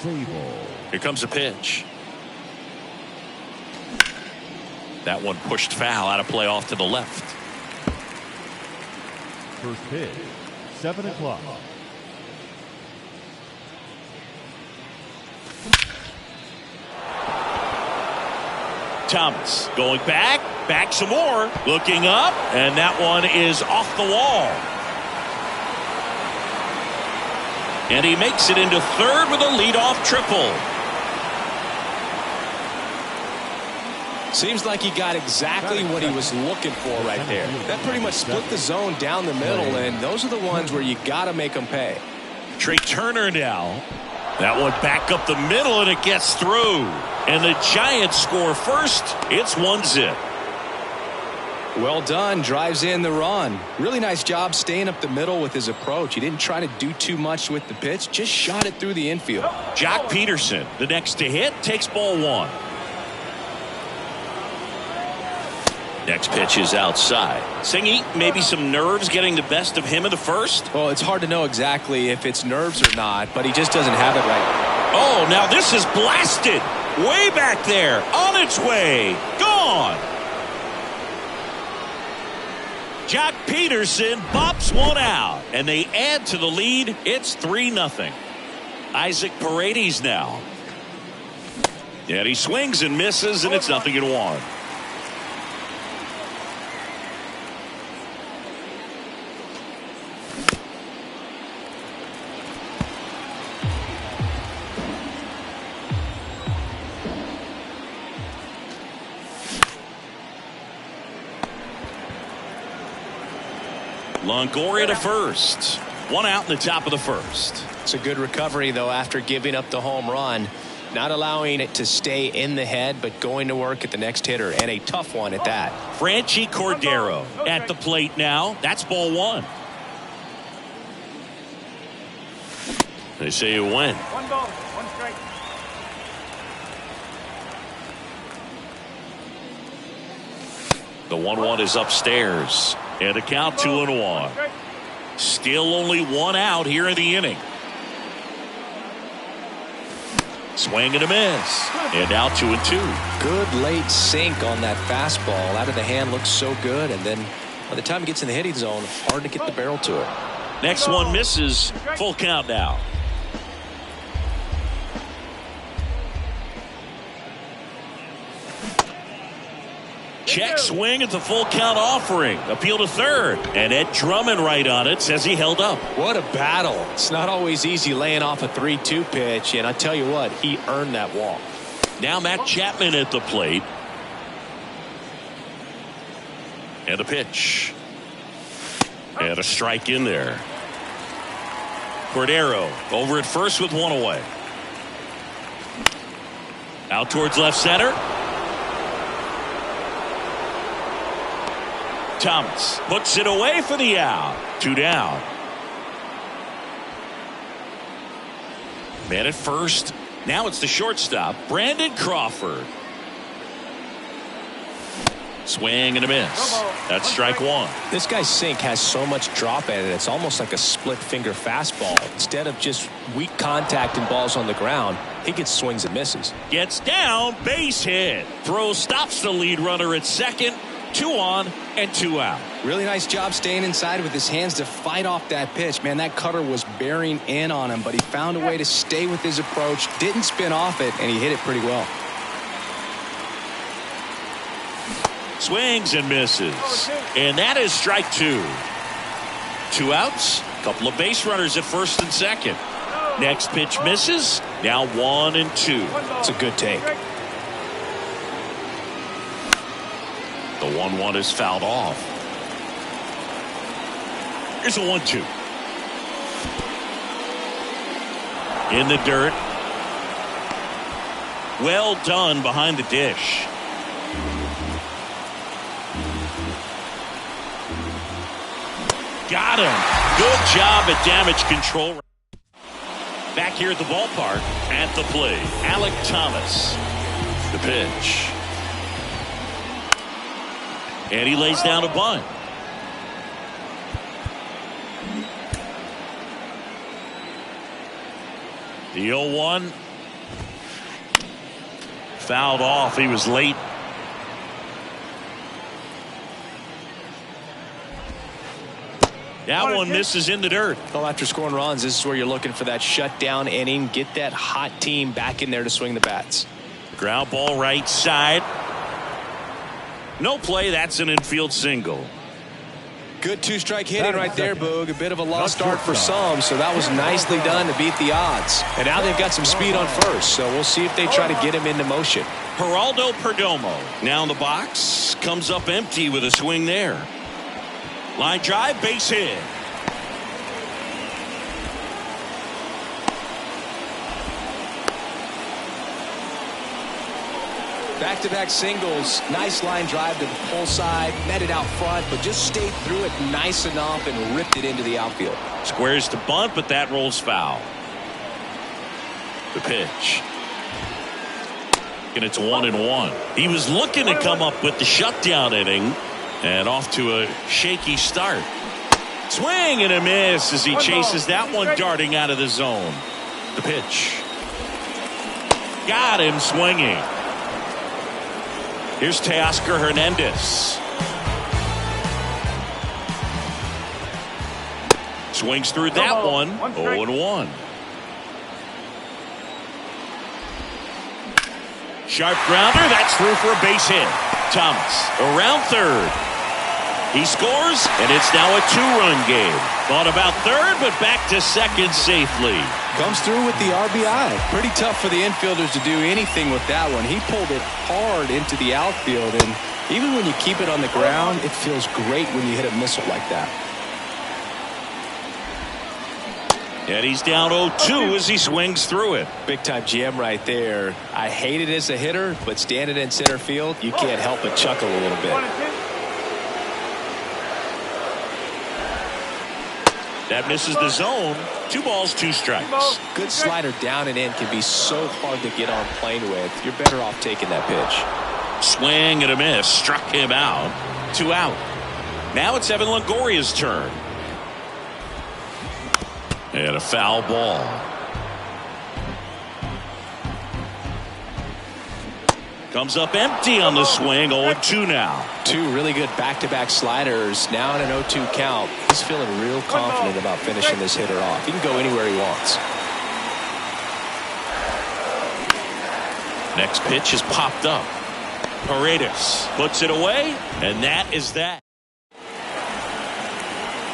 Sable. Here comes a pitch. That one pushed foul, out of play off to the left. First pitch, 7 o'clock. Thomas going back some more, looking up, and that one is off the wall. And he makes it into third with a leadoff triple. Seems like he got exactly what he was looking for right there. That pretty much split the zone down the middle, and those are the ones where you got to make them pay. Trey Turner now. That one back up the middle, and it gets through. And the Giants score first. It's 1-0. Well done. Drives in the run. Really nice job staying up the middle with his approach. He didn't try to do too much with the pitch. Just shot it through the infield. Jock Peterson, the next to hit, takes ball one. Next pitch is outside. Singy, maybe some nerves getting the best of him in the first? Well, it's hard to know exactly if it's nerves or not, but he just doesn't have it right. Oh, now this is blasted. Way back there. On its way. Gone. Jock Peterson bops one out, and they add to the lead. It's 3-0. Isaac Paredes now. And he swings and misses, and it's 0-1. Longoria to first. One out in the top of the first. It's a good recovery, though, after giving up the home run. Not allowing it to stay in the head, but going to work at the next hitter, and a tough one at that. Franchi Cordero at the plate now. That's ball one. They say you win. 1 ball, 1 strike. The 1-1 is upstairs. And a count 2-1. Still only one out here in the inning. Swing and a miss. And out 2-2. Good late sink on that fastball. Out of the hand looks so good. And then by the time it gets in the hitting zone, hard to get the barrel to it. Next one misses. Full count now. Check swing at the full count offering. Appeal to third. And Ed Drummond right on it, says he held up. What a battle. It's not always easy laying off a 3-2 pitch. And I tell you what, he earned that walk. Now Matt Chapman at the plate. And a pitch. And a strike in there. Cordero over at first with one away. Out towards left center. Thomas puts it away for the out. 2 down. Man at first. Now it's the shortstop, Brandon Crawford. Swing and a miss. That's strike one. This guy's sink has so much drop at it. It's almost like a split finger fastball. Instead of just weak contact and balls on the ground, he gets swings and misses. Gets down, base hit. Throw stops the lead runner at second. 2 on and 2 out. Really nice job staying inside with his hands to fight off that pitch. Man, that cutter was bearing in on him, but he found a way to stay with his approach, didn't spin off it, and he hit it pretty well. Swings and misses. And that is strike 2. 2 outs. Couple of base runners at first and second. Next pitch misses. Now 1 and 2. It's a good take. The 1-1 is fouled off. Here's a 1-2. In the dirt. Well done behind the dish. Got him. Good job at damage control. Back here at the ballpark at the plate, Alek Thomas. The pitch. And he lays down a bunt. The 0-1 Fouled off. He was late. That one misses in the dirt. Well, after scoring runs, this is where you're looking for that shutdown inning. Get that hot team back in there to swing the bats. Ground ball right side. No play. That's an infield single. Good two-strike hitting right there, Boog. A bit of a lost start for some, so that was nicely done to beat the odds. And now they've got some speed on first, so we'll see if they try to get him into motion. Geraldo Perdomo now in the box. Comes up empty with a swing there. Line drive, base hit. Back-to-back singles. Nice line drive to the pull side. Met it out front, but just stayed through it nice enough and ripped it into the outfield. Squares to bunt, but that rolls foul. The pitch. And it's 1-1. He was looking to come up with the shutdown inning. And off to a shaky start. Swing and a miss as he chases that one darting out of the zone. The pitch. Got him swinging. Here's Teoscar Hernandez. Swings through that one. 0-1. Sharp grounder. That's through for a base hit. Thomas around third. He scores, and it's now a two-run game. Thought about third, but back to second safely. Comes through with the RBI. Pretty tough for the infielders to do anything with that one. He pulled it hard into the outfield, and even when you keep it on the ground, it feels great when you hit a missile like that. And he's down 0-2 as he swings through it. Big-time GM right there. I hate it as a hitter, but standing in center field, you can't help but chuckle a little bit. That misses the zone. 2 balls, 2 strikes. Good slider down and in can be so hard to get on plane with. You're better off taking that pitch. Swing and a miss. Struck him out. 2 out. Now it's Evan Longoria's turn. And a foul ball. Comes up empty on the swing. 0-2 now. 2 really good back-to-back sliders. Now in an 0-2 count. He's feeling real confident about finishing this hitter off. He can go anywhere he wants. Next pitch is popped up. Paredes puts it away, and that is that.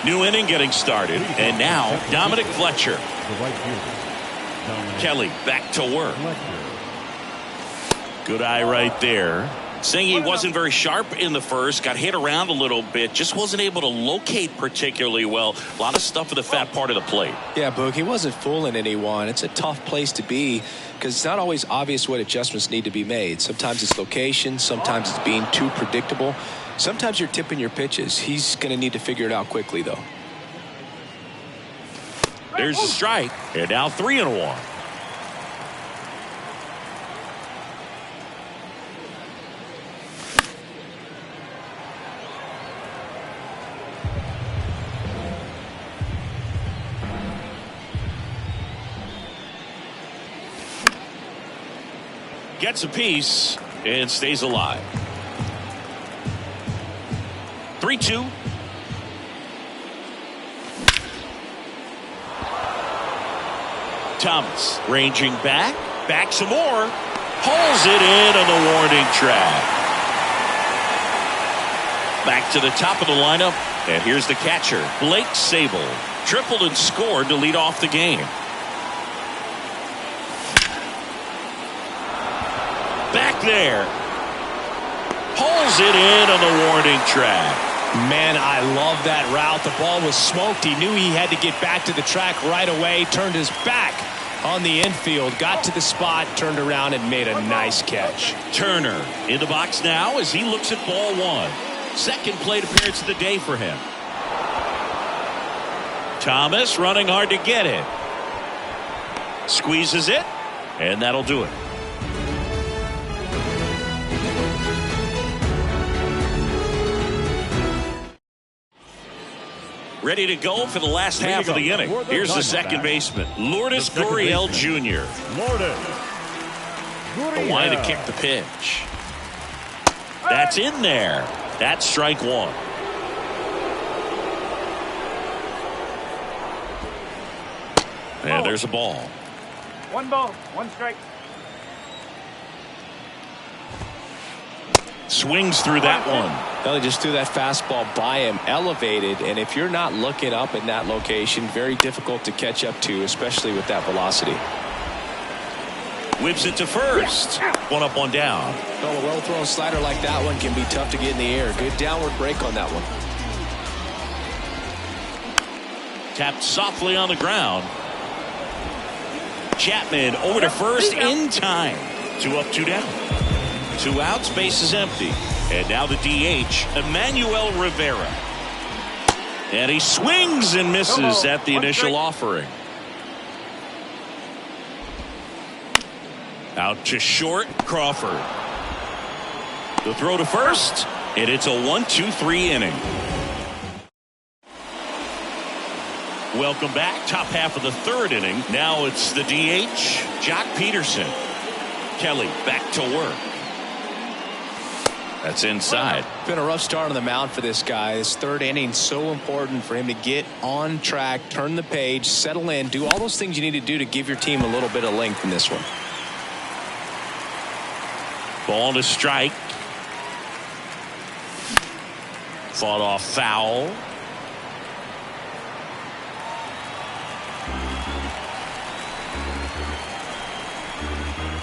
New inning getting started, and now Dominic Fletcher. Kelly back to work. Good eye right there. Saying he wasn't very sharp in the first, got hit around a little bit, just wasn't able to locate particularly well. A lot of stuff at the fat part of the plate. Yeah, Boog, he wasn't fooling anyone. It's a tough place to be because it's not always obvious what adjustments need to be made. Sometimes it's location, sometimes it's being too predictable. Sometimes you're tipping your pitches. He's going to need to figure it out quickly, though. There's a strike, and now 3-1. Gets a piece and stays alive. 3-2. Thomas ranging back some more, hauls it in on the warning track. Back to the top of the lineup, and here's the catcher, Blake Sabol. Tripled and scored to lead off the game. Back there. Pulls it in on the warning track. Man, I love that route. The ball was smoked. He knew he had to get back to the track right away. Turned his back on the infield. Got to the spot, turned around, and made a nice catch. Turner in the box now as he looks at ball 1. Second plate appearance of the day for him. Thomas running hard to get it. Squeezes it, and that'll do it. Ready to go for the last half of the inning. Here's the second baseman, Lourdes Gurriel Jr. Lourdes Hawaii to kick the pitch. That's in there. That's strike one. And there's a ball. One ball, one strike. Swings through that one. Well, he just threw that fastball by him, elevated, and if you're not looking up in that location, very difficult to catch up to, especially with that velocity. Whips it to first. One up, one down. Well, a well-thrown slider like that one can be tough to get in the air. Good downward break on that one. Tapped softly on the ground. Chapman over to first in time. 2 up, 2 down. 2 outs, base is empty. And now the DH, Emmanuel Rivera. And he swings and misses at the initial offering. Out to short, Crawford. The throw to first, and it's a 1-2-3 inning. Welcome back. Top half of the third inning. Now it's the DH, Jock Peterson. Kelly back to work. That's inside. Been a rough start on the mound for this guy. This third inning, so important for him to get on track, turn the page, settle in, do all those things you need to do to give your team a little bit of length in this one. Ball to strike. Fought off foul.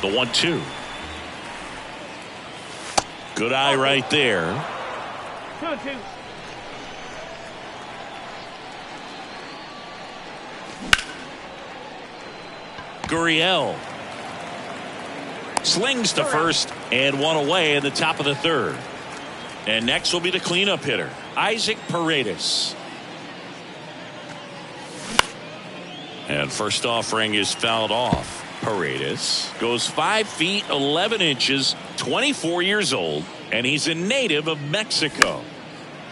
The 1-2. Good eye right there. 2-2. Gurriel slings to first and one away in the top of the third. And next will be the cleanup hitter, Isaac Paredes. And first offering is fouled off. Paredes goes 5 feet 11 inches, 24 years old, and he's a native of Mexico.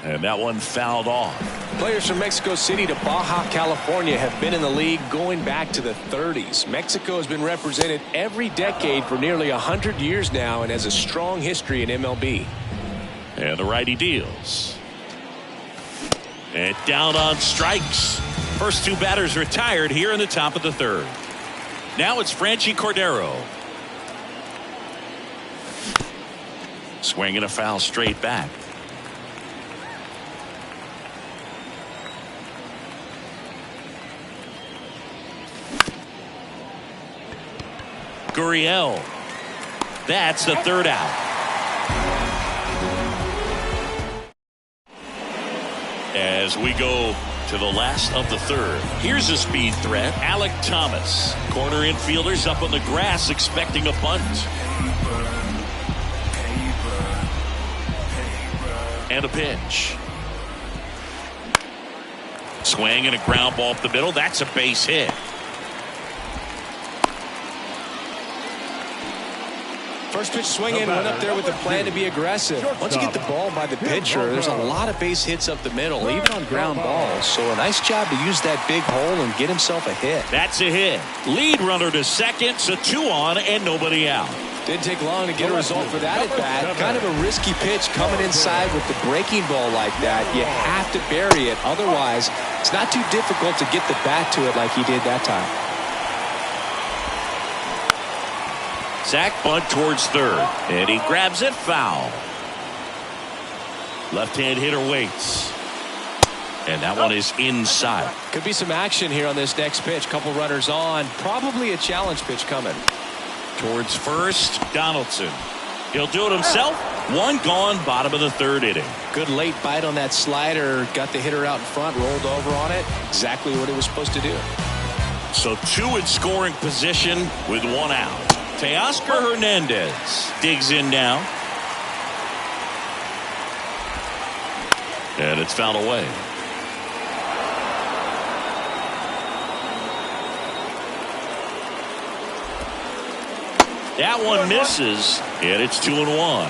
And that one fouled off. Players from Mexico City to Baja California have been in the league going back to the 30s. Mexico has been represented every decade for nearly 100 years now and has a strong history in MLB. And the righty deals. And down on strikes. First 2 batters retired here in the top of the third. Now it's Franchi Cordero. Swinging a foul straight back. Gurriel. That's the third out. As we go to the last of the third, here's a speed threat, Alek Thomas. Corner infielders up on the grass expecting a bunt. And a pitch. Swing and a ground ball up the middle. That's a base hit. First pitch swinging, went up there with a plan to be aggressive. Once you get the ball by the pitcher, there's a lot of base hits up the middle, even on ground balls. So a nice job to use that big hole and get himself a hit. That's a hit. Lead runner to second, so 2 on and nobody out. Didn't take long to get a result for that at bat. Kind of a risky pitch coming inside with the breaking ball like that. You have to bury it. Otherwise, it's not too difficult to get the bat to it like he did that time. Sack bunt towards third, and he grabs it foul. Left-hand hitter waits, and that one is inside. Could be some action here on this next pitch. Couple runners on, probably a challenge pitch coming. Towards first, Donaldson. He'll do it himself. 1 gone, bottom of the third inning. Good late bite on that slider. Got the hitter out in front, rolled over on it. Exactly what he was supposed to do. So 2 in scoring position with 1 out. Teoscar Hernandez digs in now. And it's fouled away. That one misses, and it's 2-1.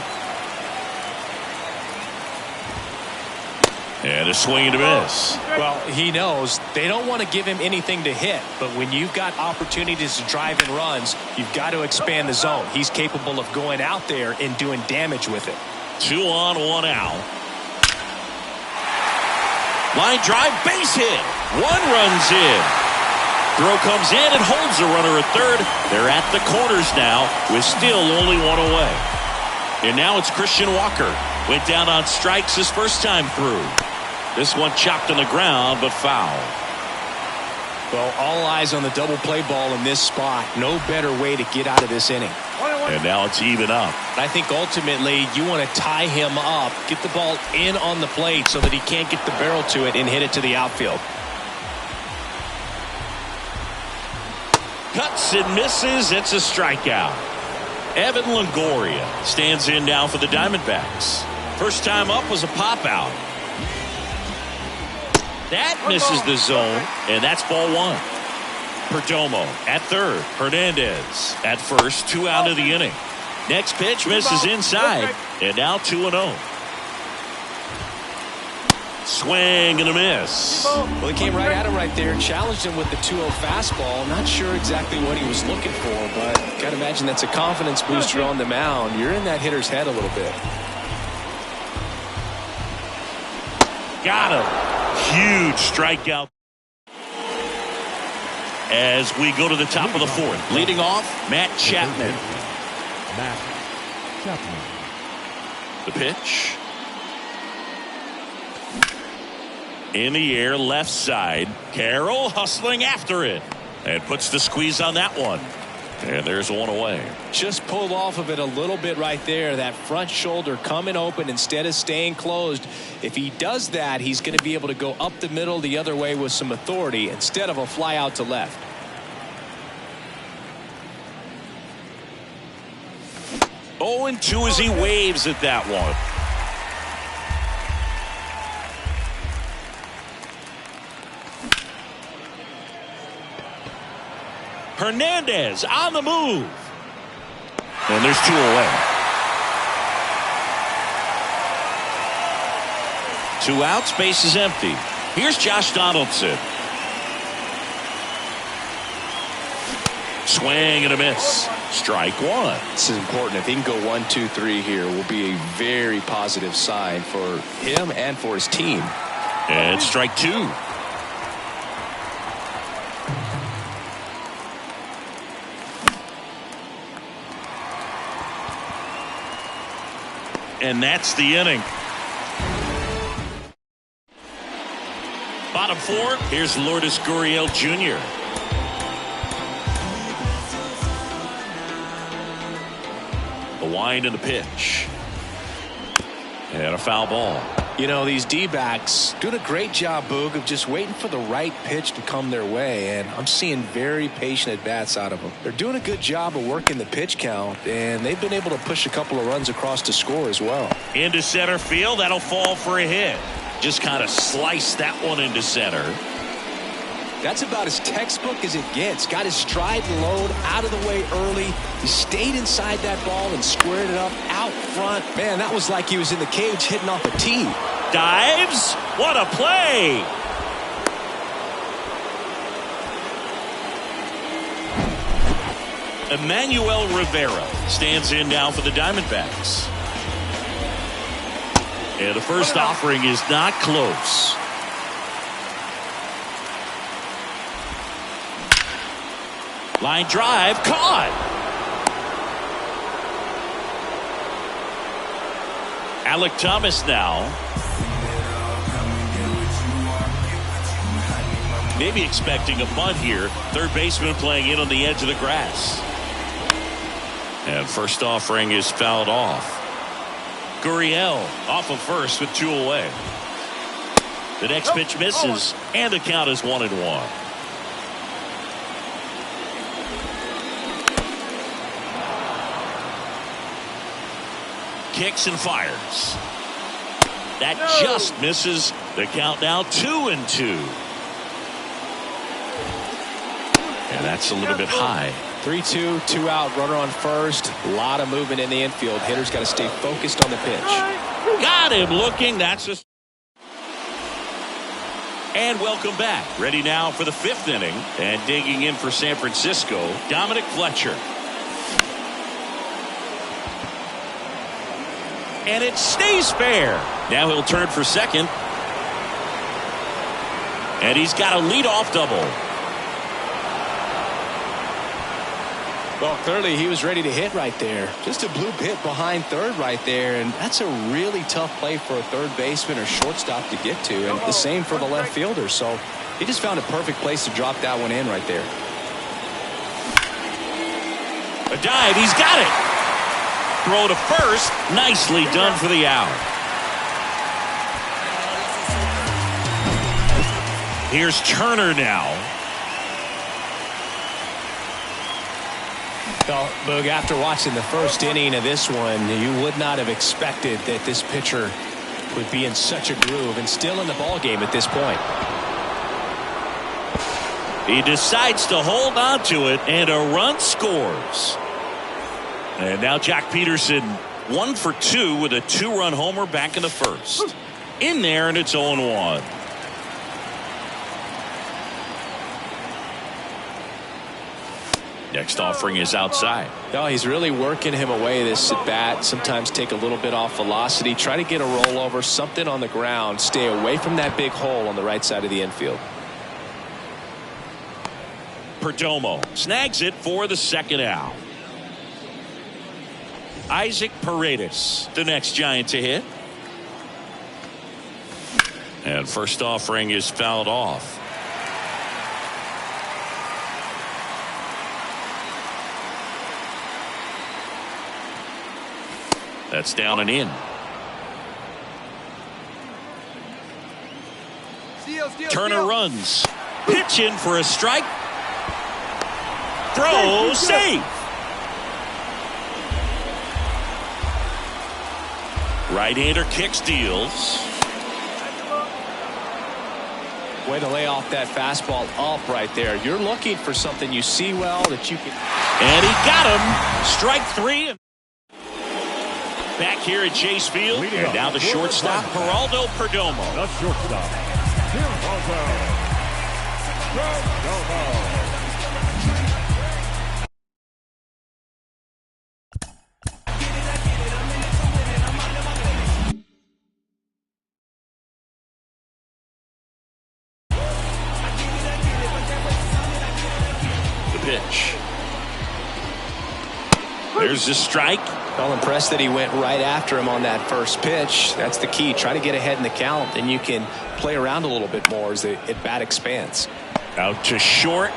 And a swing and a miss. Well, he knows they don't want to give him anything to hit, but when you've got opportunities to drive in runs, you've got to expand the zone. He's capable of going out there and doing damage with it. 2 on, 1 out. Line drive, base hit. 1 runs in. Throw comes in and holds the runner at third. They're at the corners now with still only 1 away. And now it's Christian Walker. Went down on strikes his first time through. This one chopped on the ground, but foul. Well, all eyes on the double play ball in this spot. No better way to get out of this inning. And now it's even up. I think ultimately you want to tie him up, get the ball in on the plate so that he can't get the barrel to it and hit it to the outfield. Cuts and misses. It's a strikeout. Evan Longoria stands in now for the Diamondbacks. First time up was a pop out. That misses the zone, and that's ball 1. Perdomo at third. Hernandez at first. 2 out of the inning. Next pitch misses inside, and now 2-0. Swing and a miss. Well, he came right at him right there, challenged him with the 2-0 fastball. Not sure exactly what he was looking for, but got to imagine that's a confidence booster on the mound. You're in that hitter's head a little bit. Got him. Huge strikeout. As we go to the top of the 4th. Leading off, Matt Chapman. Matt Chapman. The pitch. In the air, left side. Carroll hustling after it. And puts the squeeze on that one. And there's 1 away. Just pulled off of it a little bit right there. That front shoulder coming open instead of staying closed. If he does that, he's going to be able to go up the middle the other way with some authority instead of a fly out to left. Oh, and 2 as he waves at that one. Hernandez on the move. And there's 2 away. 2 outs, base is empty. Here's Josh Donaldson. Swing and a miss. Strike 1. This is important. If he can go 1, 2, 3 here, will be a very positive sign for him and for his team. And strike 2. And that's the inning. Bottom 4, here's Lourdes Gurriel Jr. The wind and the pitch. And a foul ball. You know, these D-backs doing a great job, Boog, of just waiting for the right pitch to come their way, and I'm seeing very patient at-bats out of them. They're doing a good job of working the pitch count, and they've been able to push a couple of runs across to score as well. Into center field, that'll fall for a hit. Just kind of slice that one into center. That's about as textbook as it gets. Got his stride and load out of the way early. He stayed inside that ball and squared it up out front. Man, that was like he was in the cage hitting off a tee. Dives. What a play. Emmanuel Rivera stands in now for the Diamondbacks. And the first offering is not close. Line drive, caught. Alec Thomas now. Maybe expecting a bunt here. Third baseman playing in on the edge of the grass. And first offering is fouled off. Gurriel off of first with 2 away. The next pitch misses, and the count is 1-1. Kicks and fires. That just misses. The count now 2-2. And that's a little bit high. 3-2, 2 out, runner on first. A lot of movement in the infield. Hitter's got to stay focused on the pitch. Got him looking. That's a And welcome back. Ready now for the 5th inning. And digging in for San Francisco, Dominic Fletcher. And it stays fair. Now he'll turn for second. And he's got a leadoff double. Well, clearly he was ready to hit right there. Just a bloop hit behind third right there, and that's a really tough play for a third baseman or shortstop to get to, and the same for the left fielder. So he just found a perfect place to drop that one in right there. A dive, he's got it. Throw to first, nicely done for the out. Here's Turner now. Well, Boog, after watching the first inning of this one, you would not have expected that this pitcher would be in such a groove and still in the ball game at this point. He decides to hold on to it, and a run scores. And now Jack Peterson 1 for 2 with a 2-run homer back in the first. In there, and it's 0-1. Next offering is outside. No, he's really working him away this at bat. Sometimes take a little bit off velocity. Try to get a rollover, something on the ground. Stay away from that big hole on the right side of the infield. Perdomo snags it for the second out. Isaac Paredes, the next Giant to hit. And first offering is fouled off. That's down and in. Turner runs. Pitch in for a strike. Throw safe. Right-hander kicks, deals. Way to lay off that fastball up right there. You're looking for something you see well that you can. And he got him. Strike 3. Back here at Chase Field. And now the shortstop, Geraldo Perdomo. The shortstop, Geraldo Perdomo. The pitch. There's the strike. Well, impressed that he went right after him on that first pitch. That's the key. Try to get ahead in the count, then you can play around a little bit more as the at-bat expands. Out to short.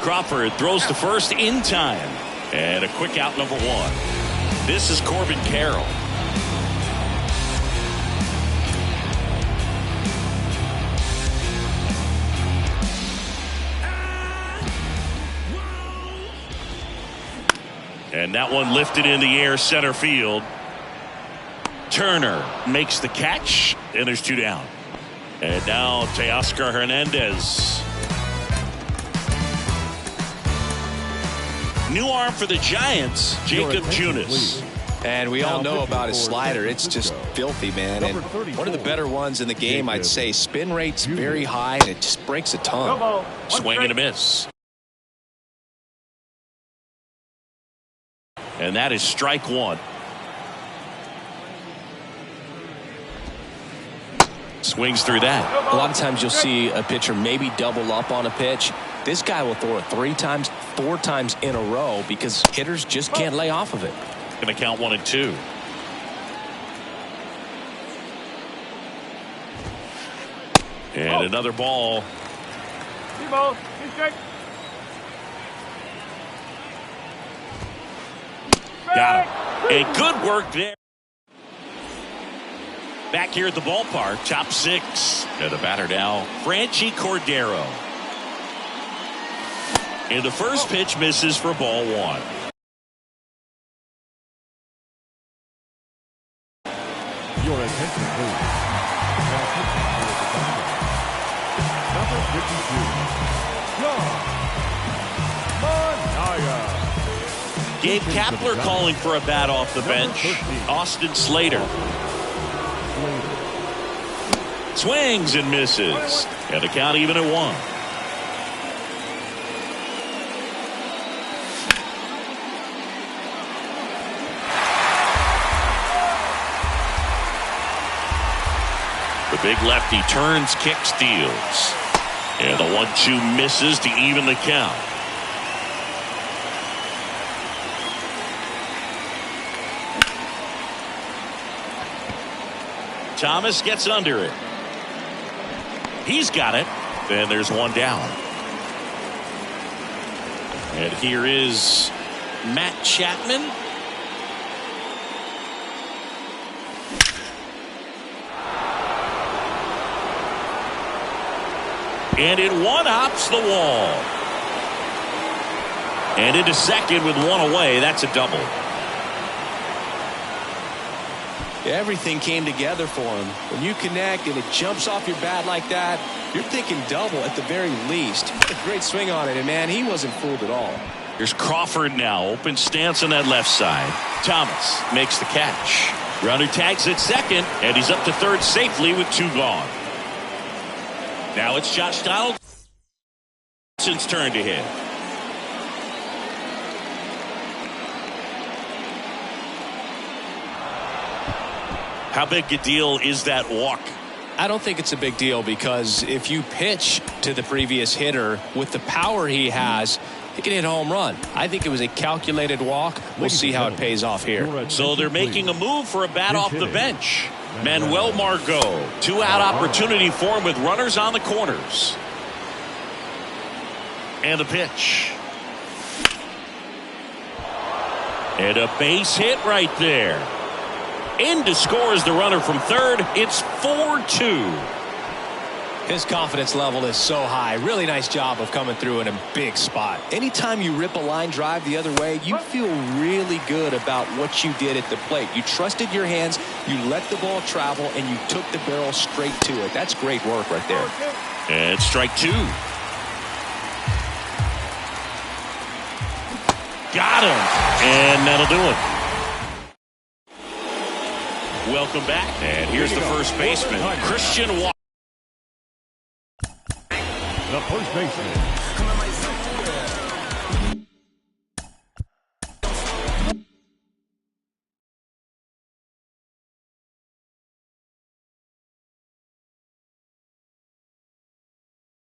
Crawford throws to first in time. And a quick out, number 1. This is Corbin Carroll. And that one lifted in the air, center field. Turner makes the catch, and there's 2 down. And now Teoscar Hernandez. New arm for the Giants, Jacob Junis. And we all know about his slider. It's just filthy, man. And one of the better ones in the game, I'd say. Spin rate's very high, and it just breaks a ton. Swing and a miss. And that is strike 1. Swings through that. A lot of times you'll see a pitcher maybe double up on a pitch. This guy will throw it 3 times, 4 times in a row because hitters just can't lay off of it. Going to count 1 and 2. And another ball. 2 balls, 2 strikes. Got him. And good work there. Back here at the ballpark, top 6. And the batter now, Franchy Cordero. And the first pitch misses for ball 1. Your attention, please. Now pitching for the Dodgers. Number 52, John Manaea. Gabe Kapler calling for a bat off the bench. Austin Slater. Swings and misses. And the count even at 1. The big lefty turns, kicks, steals. And the 1-2 misses to even the count. Thomas gets under it. He's got it. And there's one down. And here is Matt Chapman. And it one-hops the wall. And into second with one away. That's a double. Everything came together for him. When you connect and it jumps off your bat like that, you're thinking double at the very least. A great swing on it, and man, he wasn't fooled at all. Here's Crawford now. Open stance on that left side. Thomas makes the catch. Runner tags at second, and he's up to third safely with 2 gone. Now it's Josh Donaldson's turn to hit. How big a deal is that walk? I don't think it's a big deal because if you pitch to the previous hitter with the power he has, he can hit a home run. I think it was a calculated walk. We'll see how it pays off here. So they're making a move for a bat off the bench. Manuel Margot, 2-out opportunity for him with runners on the corners. And the pitch. And a base hit right there. In to score is the runner from third. It's 4-2. His confidence level is so high. Really nice job of coming through in a big spot. Anytime you rip a line drive the other way, you feel really good about what you did at the plate. You trusted your hands, you let the ball travel, and you took the barrel straight to it. That's great work right there. And strike 2. Got him. And that'll do it. Welcome back. And here's the first baseman, Christian Walker. The first baseman.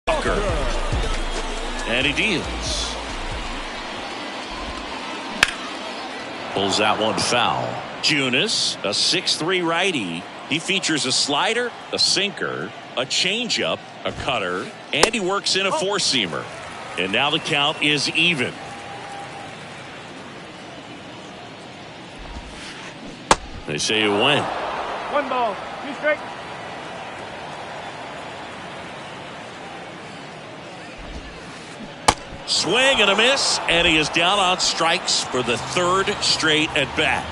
Walker. And he deals. Pulls that one foul. Junis, a 6'3" righty. He features a slider, a sinker, a changeup, a cutter, and he works in a four-seamer. And now the count is even. They say you win. 1 ball, 2 strikes. Swing and a miss, and he is down on strikes for the third straight at bat.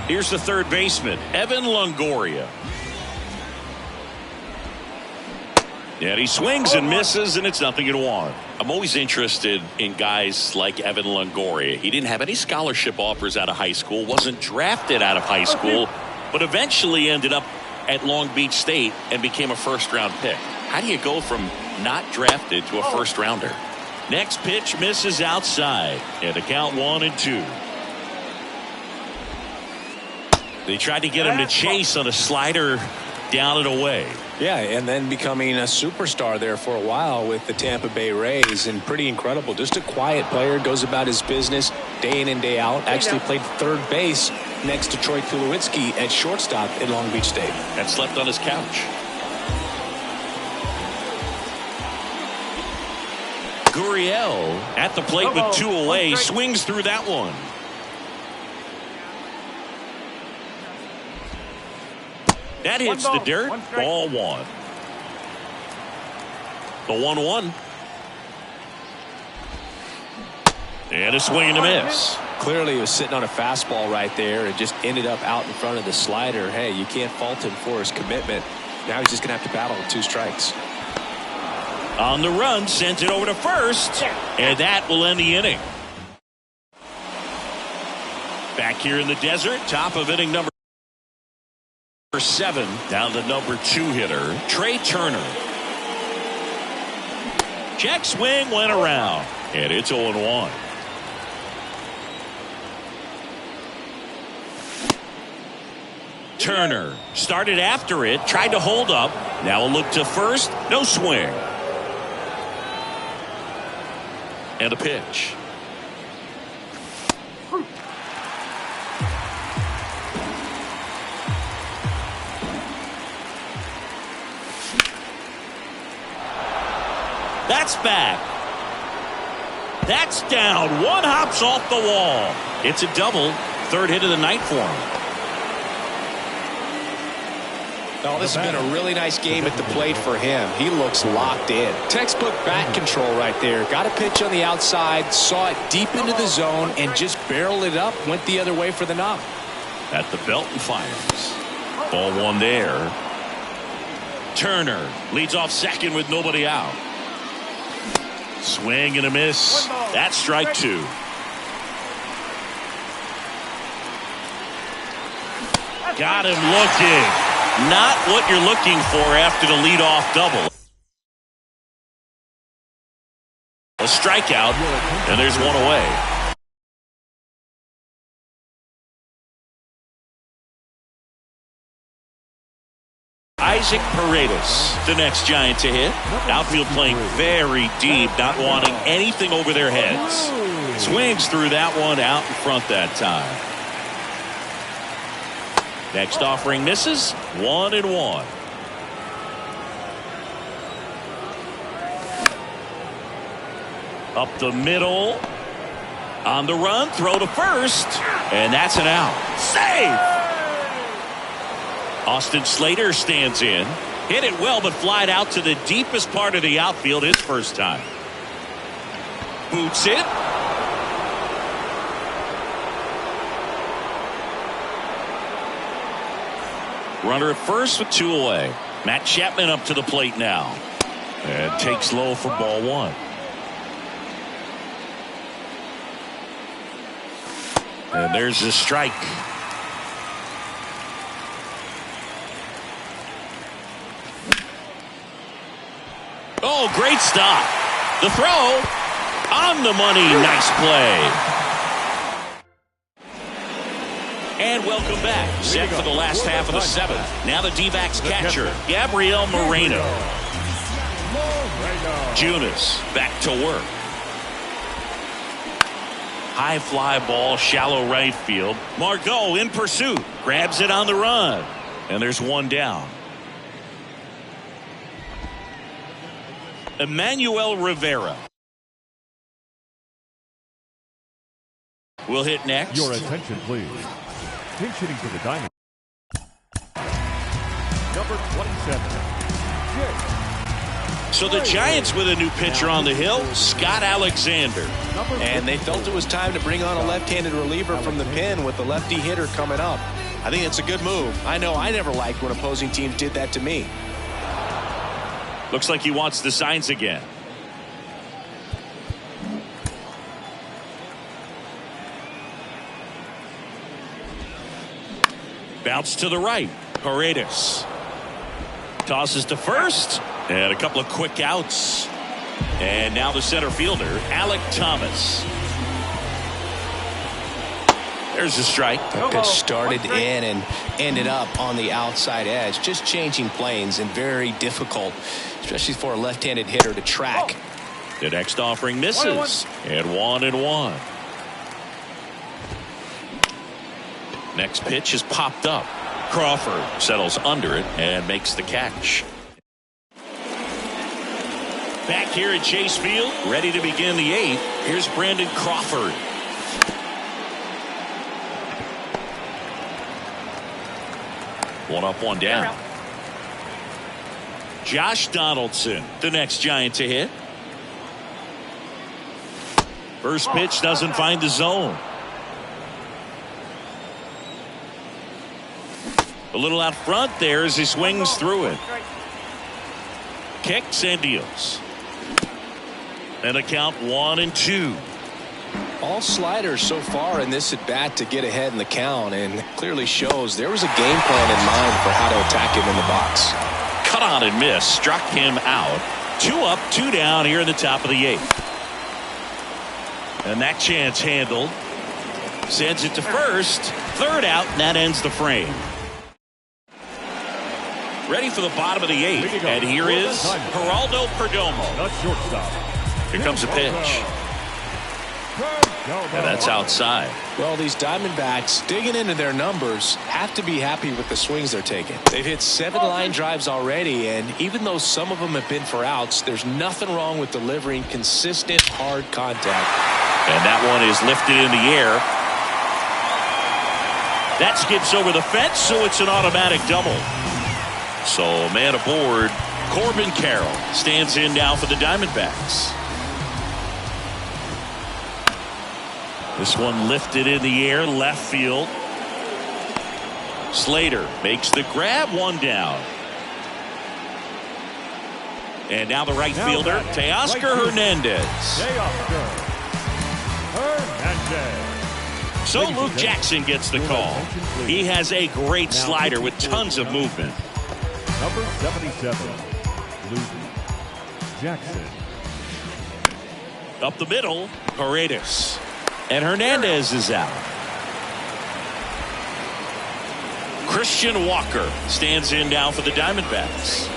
Here's the third baseman, Evan Longoria. And he swings and misses, and it's 0-1. I'm always interested in guys like Evan Longoria. He didn't have any scholarship offers out of high school, wasn't drafted out of high school, but eventually ended up at Long Beach State and became a first-round pick. How do you go from not drafted to a first-rounder? Next pitch misses outside, and the count 1-2. They tried to get him to chase on a slider down and away. Yeah, and then becoming a superstar there for a while with the Tampa Bay Rays, and pretty incredible. Just a quiet player, goes about his business day in and day out. Actually played third base next to Troy Tulowitzki at shortstop at Long Beach State. And slept on his couch. Gurriel at the plate with 2 away, swings through that one. That hits the dirt. Ball 1. The 1-1. And a swing and a miss. Clearly he was sitting on a fastball right there and just ended up out in front of the slider. Hey, you can't fault him for his commitment. Now he's just going to have to battle with 2 strikes. On the run, sent it over to first, and that will end the inning. Back here in the desert, top of inning number 7 down to number 2 hitter Trey Turner. Check swing went around, and it's 0-1. Turner started after it, tried to hold up. Now a look to first, no swing. And a pitch. That's back. That's down. One hops off the wall. It's a double. Third hit of the night for him. Oh, this has been a really nice game at the plate for him. He looks locked in. Textbook bat control right there. Got a pitch on the outside, saw it deep into the zone, and just barreled it up. Went the other way for the knock. At the belt and fires. Ball 1 there. Turner leads off second with nobody out. Swing and a miss. That's strike 2. Got him looking. Not what you're looking for after the leadoff double. A strikeout, and there's one away. Isaac Paredes, the next Giant to hit. Outfield playing very deep, not wanting anything over their heads. Swings through that one out in front that time. Next offering misses. 1-1. Up the middle. On the run. Throw to first. And that's an out. Save! Austin Slater stands in. Hit it well, but flied out to the deepest part of the outfield his first time. Boots it. Runner at first with 2 away. Matt Chapman up to the plate now. And takes low for ball 1. And there's the strike. Oh, great stop. The throw on the money. Nice play. And welcome back. Set for the last half of the 7th. Now the D-backs catcher, Gabriel Moreno. Junis back to work. High fly ball, shallow right field. Margot in pursuit. Grabs it on the run. And there's one down. Emmanuel Rivera will hit next. Your attention, please. Pinch hitting for the Diamond. Number 27. So the Giants with a new pitcher on the hill, Scott Alexander. And they felt it was time to bring on a left-handed reliever from the pen with the lefty hitter coming up. I think it's a good move. I know I never liked when opposing teams did that to me. Looks like he wants the signs again. Bounce to the right. Paredes tosses to first. And a couple of quick outs. And now the center fielder, Alek Thomas. There's a strike. That pitch started in and ended up on the outside edge. Just changing planes and very difficult, especially for a left-handed hitter to track. The next offering misses. And 1-1. Next pitch is popped up. Crawford settles under it and makes the catch. Back here at Chase Field, ready to begin the 8th. Here's Brandon Crawford. One up, one down. Josh Donaldson, the next Giant to hit. First pitch doesn't find the zone. A little out front there as he swings through it. Kicks and deals. And a count 1-2. All sliders so far in this at bat to get ahead in the count, and clearly shows there was a game plan in mind for how to attack him in the box. Cut on and miss, struck him out. 2 up, 2 down here in the top of the 8th. And that chance handled. Sends it to first. 3rd out, and that ends the frame. Ready for the bottom of the 8th. And here is Geraldo Perdomo. The shortstop. Here comes a pitch. And that's outside. Well, these Diamondbacks, digging into their numbers, have to be happy with the swings they're taking. They've hit 7 line drives already, and even though some of them have been for outs, there's nothing wrong with delivering consistent, hard contact. And that one is lifted in the air. That skips over the fence, so it's an automatic double. So, man aboard, Corbin Carroll stands in now for the Diamondbacks. This one lifted in the air, left field. Slater makes the grab, 1 down. And now the right fielder, Teoscar Hernandez. So Luke Jackson gets the call. He has a great slider with tons of movement. Number 77, Luke Jackson. Up the middle, Paredes. And Hernandez is out. Christian Walker stands in now for the Diamondbacks.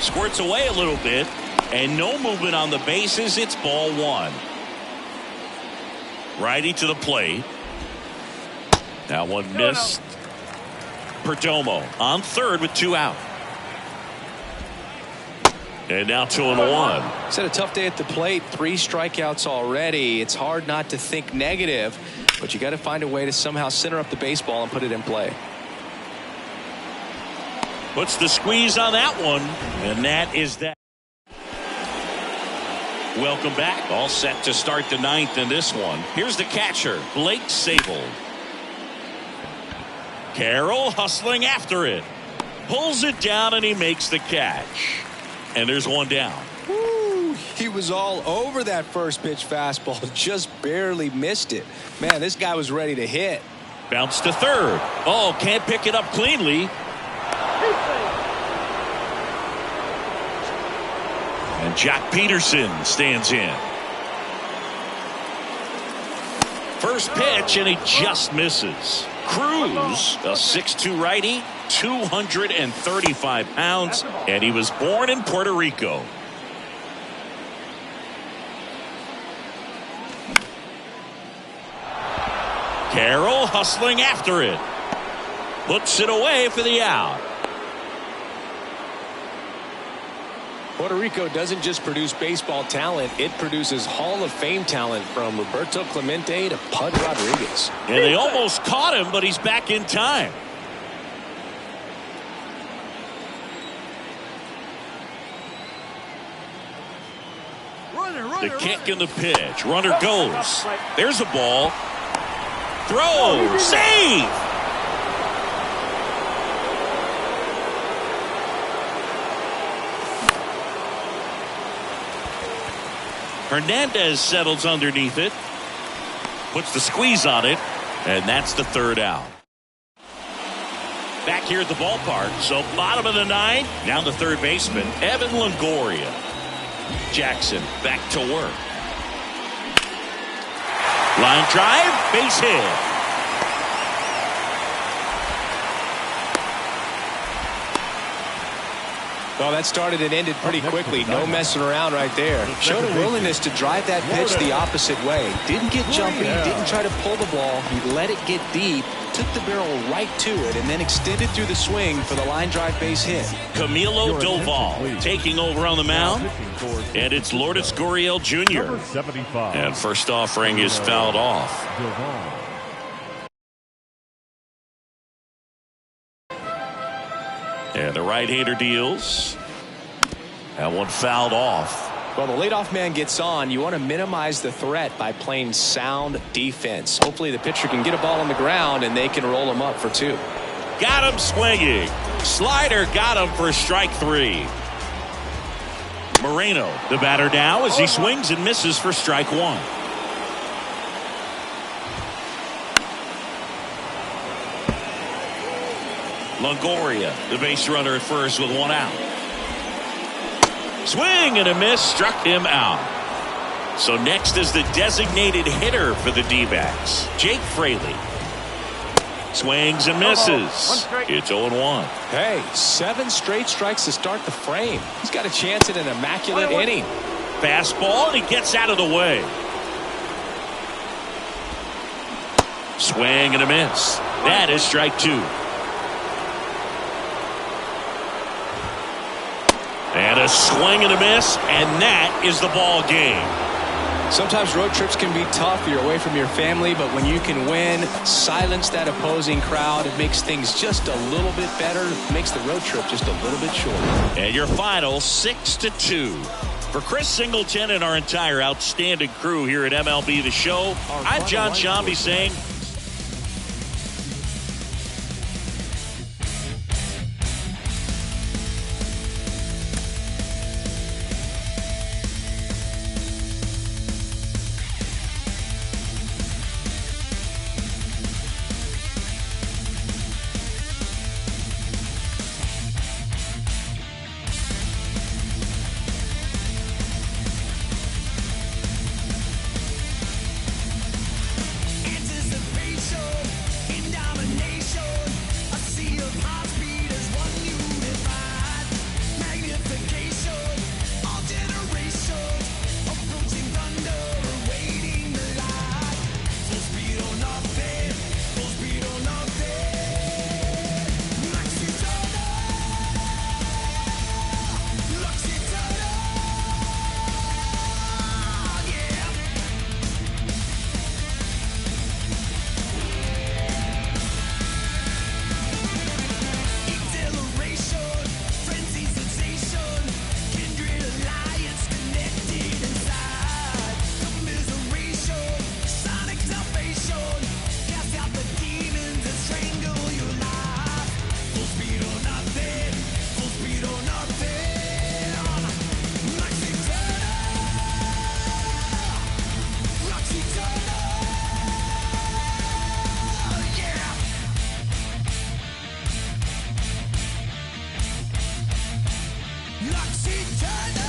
Squirts away a little bit, and no movement on the bases. It's ball 1. Righty to the plate. That one missed. Perdomo on 3rd with 2 out. And now 2-1. It's had a tough day at the plate. 3 strikeouts already. It's hard not to think negative, but you got to find a way to somehow center up the baseball and put it in play. Puts the squeeze on that one, and that is that. Welcome back. All set to start the 9th in this one. Here's the catcher, Blake Sabol. Carroll hustling after it. Pulls it down, and he makes the catch. And there's 1 down. Woo, he was all over that first pitch fastball. Just barely missed it. Man, this guy was ready to hit. Bounce to 3rd. Oh, can't pick it up cleanly. And Jack Peterson stands in. First pitch, and he just misses. Cruz, a 6'2" righty, 235 pounds, and he was born in Puerto Rico. Carroll hustling after it. Puts it away for the out. Puerto Rico doesn't just produce baseball talent, it produces Hall of Fame talent, from Roberto Clemente to Pud Rodriguez. And they almost caught him, but he's back in time. The kick and the pitch. Runner goes. There's a ball. Throw. Save. Hernandez settles underneath it. Puts the squeeze on it. And that's the 3rd out. Back here at the ballpark. So bottom of the 9th. Now the 3rd baseman, Evan Longoria. Jackson back to work. Line drive, base hit. Well, that started and ended pretty quickly. No messing around right there. Showed a willingness to drive that pitch the opposite way. Didn't get jumpy, didn't try to pull the ball. He let it get deep, took the barrel right to it, and then extended through the swing for the line drive base hit. Camilo Doval taking over on the mound. And it's Lourdes Gurriel Jr. And first offering is fouled off. And the right-hander deals. That one fouled off. Well, the leadoff man gets on. You want to minimize the threat by playing sound defense. Hopefully the pitcher can get a ball on the ground and they can roll him up for 2. Got him swinging. Slider got him for strike 3. Moreno, the batter now as he swings and misses for strike one. Longoria, the base runner at first with one out. Swing and a miss, struck him out. So next is the designated hitter for the D-backs, Jake Fraley. Swings and misses. It's 0-1. Hey, 7 straight strikes to start the frame. He's got a chance at an immaculate inning. Fastball, and he gets out of the way. Swing and a miss. That is strike 2. And a swing and a miss, and that is the ball game. Sometimes road trips can be tough. You're away from your family, but when you can win, silence that opposing crowd, it makes things just a little bit better. It makes the road trip just a little bit shorter. And your final 6-2. For Chris Singleton and our entire outstanding crew here at MLB The Show, I'm John Shambi saying Luxy Turner.